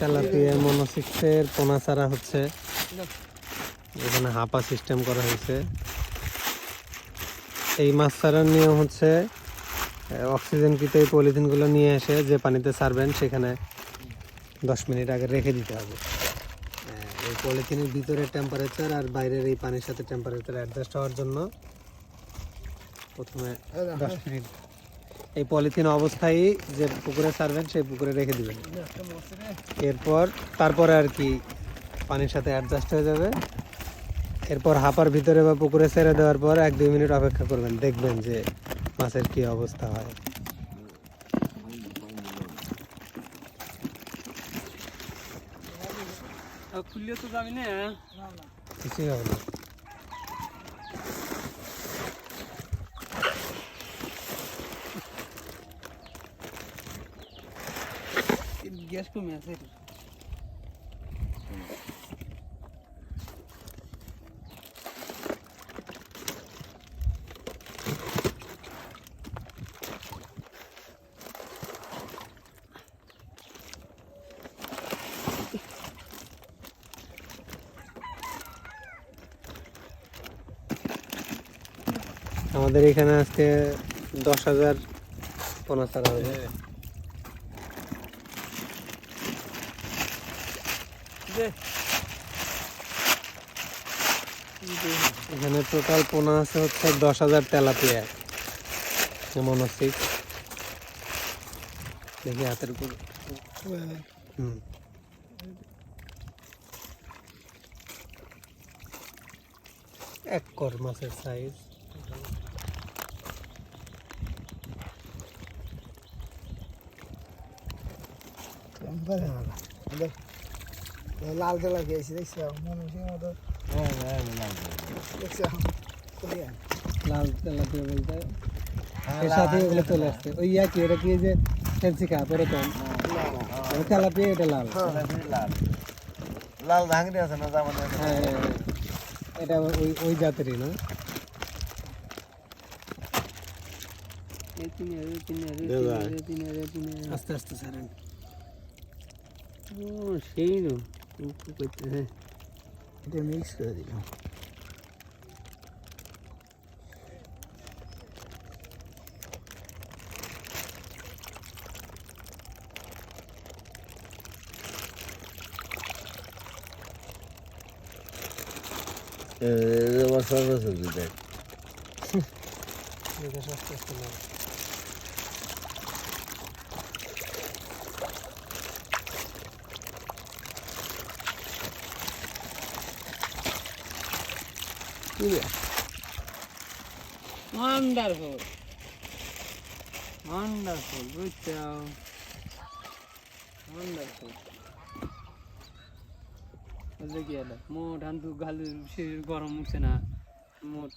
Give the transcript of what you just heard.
Tilapia মনোসিক্সের পোনা ছাড়া হচ্ছে। এখানে হাপা সিস্টেম করা হয়েছে। এই মাছ ছাড়ার নিয়ম হচ্ছে অক্সিজেনকৃত এই পলিথিনগুলো নিয়ে এসে যে পানিতে ছাড়বেন সেখানে 10 মিনিট আগে রেখে দিতে হবে। এই পলিথিনের ভিতরের টেম্পারেচার আর বাইরের এই পানির সাথে টেম্পারেচার অ্যাডজাস্ট হওয়ার জন্য প্রথমে 10 মিনিট এই পলিথিন অবস্থায় যে পুকুরে ছাড়বেন সেই পুকুরে রেখে দিবেন। তারপরে আর কি পানির সাথে অ্যাডজাস্ট হয়ে যাবে। এরপর হাঁপার ভিতরে বা পুকুরে ছেড়ে দেওয়ার পর 1-2 মিনিট অপেক্ষা করবেন, দেখবেন যে মাছের কি অবস্থা হয়। খুললে তো যাবি না, কিছুই হবে না। গ্যাস কমে আছে। আমাদের এখানে আজকে 10,000 পোনা ছাড়া হবে। এখানে টোটাল পোনা আছে হচ্ছে 10,000 তেলাপিয়া মনোসিক্স। দেখি হাতের উপর। এক কর মাছের সাইজ। লাল কালার খেয়েছি দেখছি মনে মতো। লাল তেলাপিয়া বলতে এর সাথে এগুলো চলে আসছে। ওই কি ওটা কি যে ফেন্সিকা এরকম তেলাপিয়া, এটা লাল লাল ধাঙ্গি আছে না জামান। হ্যাঁ, এটা ওই জাতেরই না? আস্তে আস্তে ছাড়েন। ও সেই নো করতে। হ্যাঁ, এটা মিক্স করে দিলাম। সবজি দেখ আস্তে আস্তে না। ওয়ান্ডারফুল ওয়ান্ডারফুল, বুঝছো? ওয়ান্ডারফুল। কি মোট আন্তু গালু শরীর গরম উঠছে না, মোট